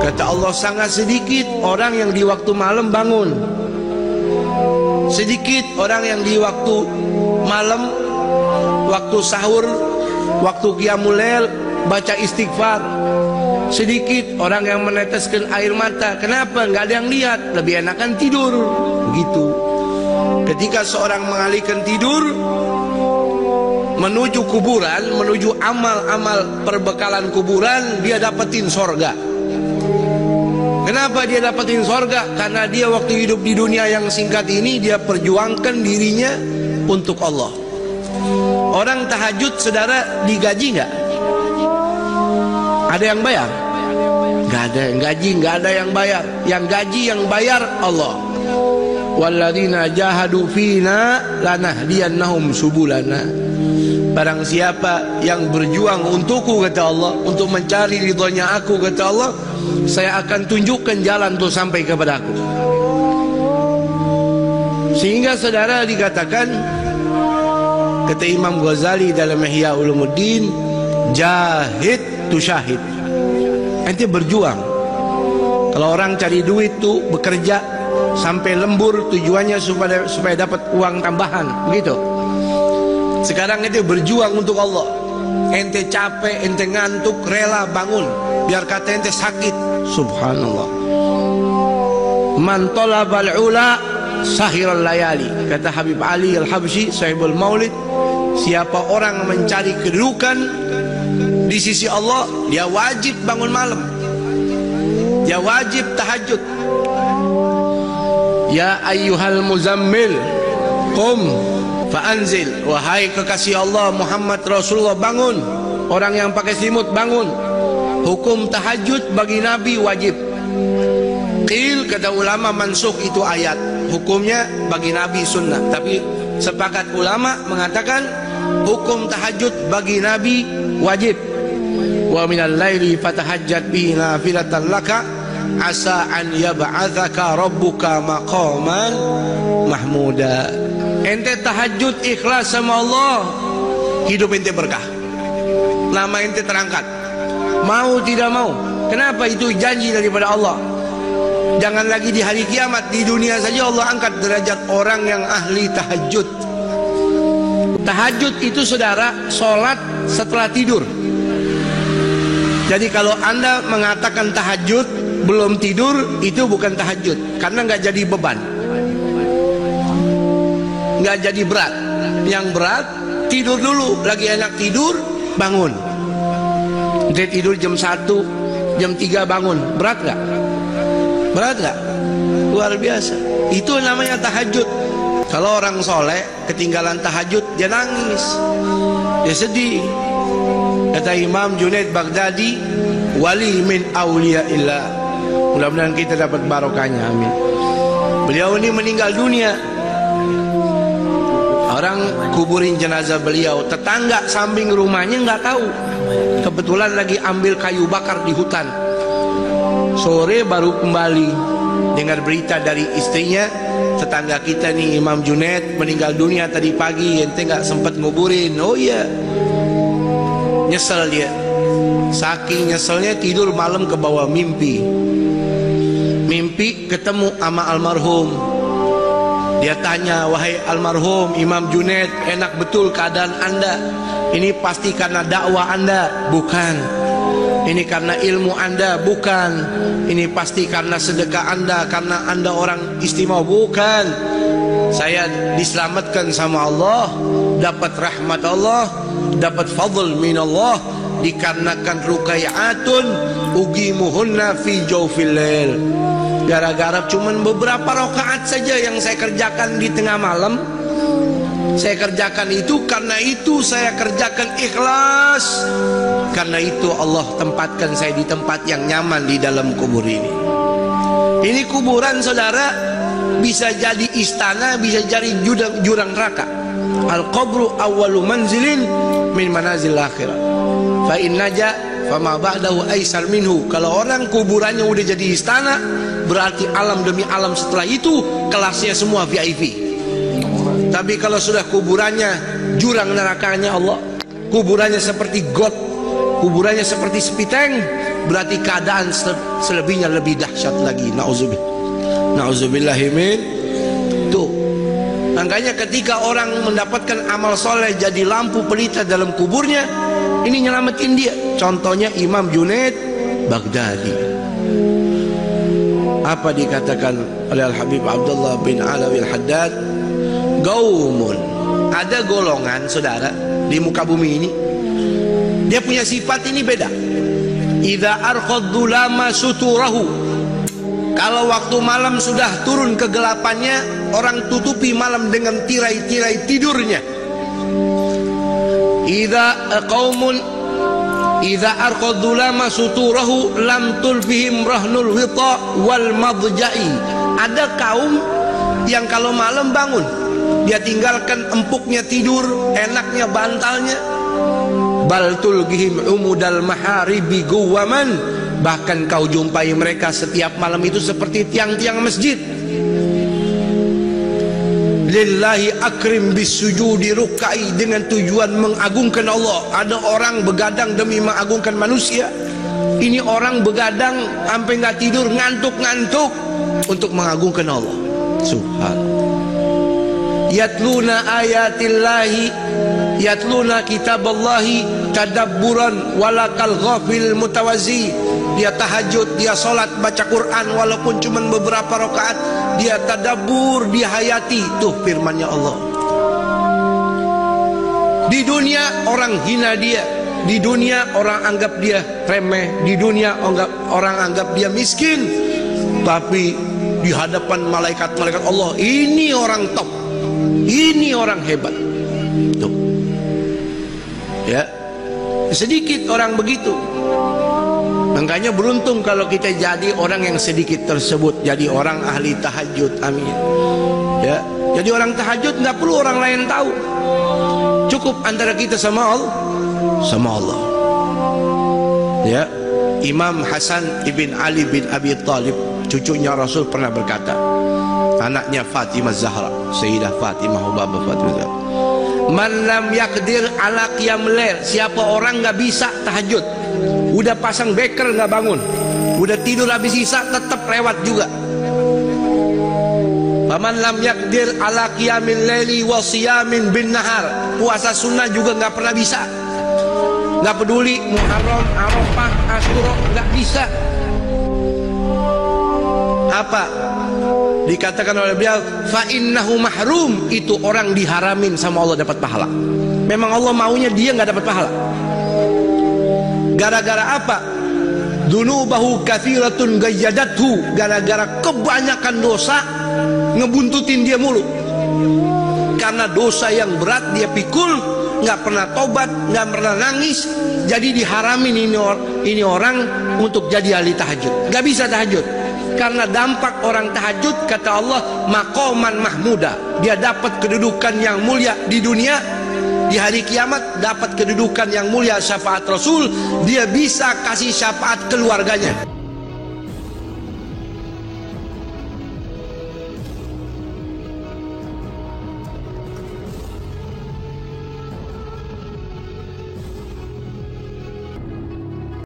Kata Allah, sangat sedikit orang yang di waktu malam bangun. Sedikit orang yang di waktu malam, waktu sahur, waktu qiyamul lail baca istighfar. Sedikit orang yang meneteskan air mata. Kenapa? Nggak ada yang lihat, lebih enakan tidur. Begitu. Ketika seorang mengalihkan tidur menuju kuburan, menuju amal-amal perbekalan kuburan, dia dapetin sorga. Kenapa dia dapetin sorga? Karena dia waktu hidup di dunia yang singkat ini, dia perjuangkan dirinya untuk Allah. Orang tahajud, saudara, digaji nggak? Ada yang bayar? Nggak ada yang gaji, nggak ada yang bayar. Yang gaji, yang bayar Allah. Walladzina jahadu fina lanahdiyannahum subulana. Barang siapa yang berjuang untukku, kata Allah, untuk mencari ridhonya aku, kata Allah, saya akan tunjukkan jalan untuk sampai kepada aku. Sehingga saudara dikatakan, kata Imam Ghazali dalam Ihya Ulumuddin, jahid tu syahid. Ente berjuang. Kalau orang cari duit tuh bekerja sampai lembur, tujuannya supaya dapat uang tambahan, begitu. Sekarang ente berjuang untuk Allah. Ente capek, ente ngantuk, rela bangun, biar kata ente sakit. Subhanallah. Man talabal ula sahiral layali. Kata Habib Ali Al-Habsyi, Sahibul Maulid, siapa orang mencari kedudukan di sisi Allah, dia wajib bangun malam, dia wajib tahajud. Ya ayyuhal muzammil qum fa'anzil. Wahai kekasih Allah Muhammad Rasulullah, bangun. Orang yang pakai selimut bangun. Hukum tahajud bagi Nabi wajib. Qil, kata ulama, mansukh itu ayat, hukumnya bagi Nabi sunnah. Tapi sepakat ulama mengatakan hukum tahajud bagi Nabi wajib. Wa minal laili fatahajjat bihi nafilatan laka asa an yab'atsaka rabbuka maqaman mahmuda. Ente tahajud ikhlas sama Allah, hidup ente berkah, nama ente terangkat, mau tidak mau. Kenapa? Itu janji daripada Allah. Jangan lagi di hari kiamat, di dunia saja Allah angkat derajat orang yang ahli tahajud. Tahajud itu, saudara, sholat setelah tidur. Jadi kalau anda mengatakan tahajud belum tidur, itu bukan tahajud, karena nggak jadi beban, nggak jadi berat. Yang berat tidur dulu, lagi enak tidur, bangun. Dia tidur jam 1, jam 3 bangun, berat gak? Berat gak? Luar biasa. Itu namanya tahajud. Kalau orang soleh ketinggalan tahajud, dia nangis, dia sedih. Kata Imam Junaid Baghdadi, wali min awliyaillah. Mudah-mudahan kita dapat barokahnya, amin. Beliau ini meninggal dunia, orang kuburin jenazah beliau, tetangga samping rumahnya nggak tahu. Kebetulan lagi ambil kayu bakar di hutan. Sore baru kembali dengar berita dari istrinya, tetangga kita nih Imam Junaid meninggal dunia tadi pagi, ente nggak sempat nguburin. Oh iya, nyesel dia. Saking nyeselnya tidur malam ke bawah mimpi. Mimpi ketemu sama almarhum. Dia tanya, wahai almarhum Imam Junaid, enak betul keadaan anda? Ini pasti karena dakwah anda? Bukan. Ini karena ilmu anda? Bukan. Ini pasti karena sedekah anda, karena anda orang istimewa? Bukan. Saya diselamatkan sama Allah, dapat rahmat Allah, dapat fadl min Allah, dikarenakan ruqayatun ugimuhunna fi jawfil lail. Gara-gara cuman beberapa rakaat saja yang saya kerjakan di tengah malam, saya kerjakan itu, karena itu saya kerjakan ikhlas. Karena itu Allah tempatkan saya di tempat yang nyaman di dalam kubur ini. Ini kuburan, saudara, bisa jadi istana, bisa jadi jurang neraka. Al-qabru awwalu manzilin min manazil akhirah. Fa in naja fama ba'dahu aisar minhu. Kalau orang kuburannya udah jadi istana, berarti alam demi alam setelah itu kelasnya semua VIP. Tapi kalau sudah kuburannya jurang nerakanya Allah, kuburannya seperti got, kuburannya seperti sepiteng, berarti keadaan selebihnya lebih dahsyat lagi. Nauzubillahi min. Tuh, makanya ketika orang mendapatkan amal soleh jadi lampu pelita dalam kuburnya, ini nyelamatin dia. Contohnya Imam Junaid Baghdadi. Apa dikatakan oleh Al-Habib Abdullah bin Alawi Al-Haddad? Gaumun, ada golongan saudara di muka bumi ini, dia punya sifat ini beda. Idza arqaddu lama suturahu, kalau waktu malam sudah turun kegelapannya, orang tutupi malam dengan tirai-tirai tidurnya. Idza arqaddu lama suturahu lam tulfihim rahnul wita wal madja'i. Ada kaum yang kalau malam bangun, dia tinggalkan empuknya tidur, enaknya bantalnya. Bal tulgihim umudal maharibi guwaman, bahkan kau jumpai mereka setiap malam itu seperti tiang-tiang masjid. Lillahi akrim bisujudi rukai, dengan tujuan mengagungkan Allah. Ada orang begadang demi mengagungkan manusia. Ini orang begadang sampai nggak tidur, ngantuk-ngantuk untuk mengagungkan Allah. Subhanallah. Yatluna ayatillahi, yatluna kitaballahi tadabburan walakal ghafil mutawazi. Dia tahajud, dia solat, baca Quran walaupun cuma beberapa rakaat, dia tadabbur, dia hayati. Tuh firmannya Allah. Di dunia orang hina dia, di dunia orang anggap dia remeh, di dunia orang anggap dia miskin, tapi di hadapan malaikat-malaikat Allah, ini orang top, ini orang hebat. Tuh. Ya, sedikit orang begitu. Makanya beruntung kalau kita jadi orang yang sedikit tersebut, jadi orang ahli tahajud. Amin. Ya, jadi orang tahajud nggak perlu orang lain tahu. Cukup antara kita sama Allah, sama Allah. Ya, Imam Hasan ibn Ali bin Abi Thalib, cucunya Rasul, pernah berkata, anaknya Fatimah Zahra, Sayyidah Fatimah Hubabah Fatimah Zahra, man lam yaqdir ala qiyamul lail, siapa orang nggak bisa tahajud, udah pasang beker nggak bangun, udah tidur habis isya tetap lewat juga. Faman lam yaqdir ala qiyamil laili wa siyamin bin nahar, puasa sunnah juga nggak pernah bisa, nggak peduli Muharram, Arafah, Asyura, nggak bisa. Apa dikatakan oleh beliau? Fa innahu mahrum, itu orang diharamin sama Allah dapat pahala. Memang Allah maunya dia nggak dapat pahala. Gara-gara apa? Dunubahu katsiratun gayyadathu, gara-gara kebanyakan dosa ngebuntutin dia mulu. Karena dosa yang berat dia pikul, nggak pernah tobat, nggak pernah nangis, jadi diharamin ini orang untuk jadi ahli tahajud. Nggak bisa tahajud. Karena dampak orang tahajud, kata Allah, maqaman mahmuda, dia dapat kedudukan yang mulia di dunia. Di hari kiamat dapat kedudukan yang mulia, syafaat Rasul, dia bisa kasih syafaat keluarganya.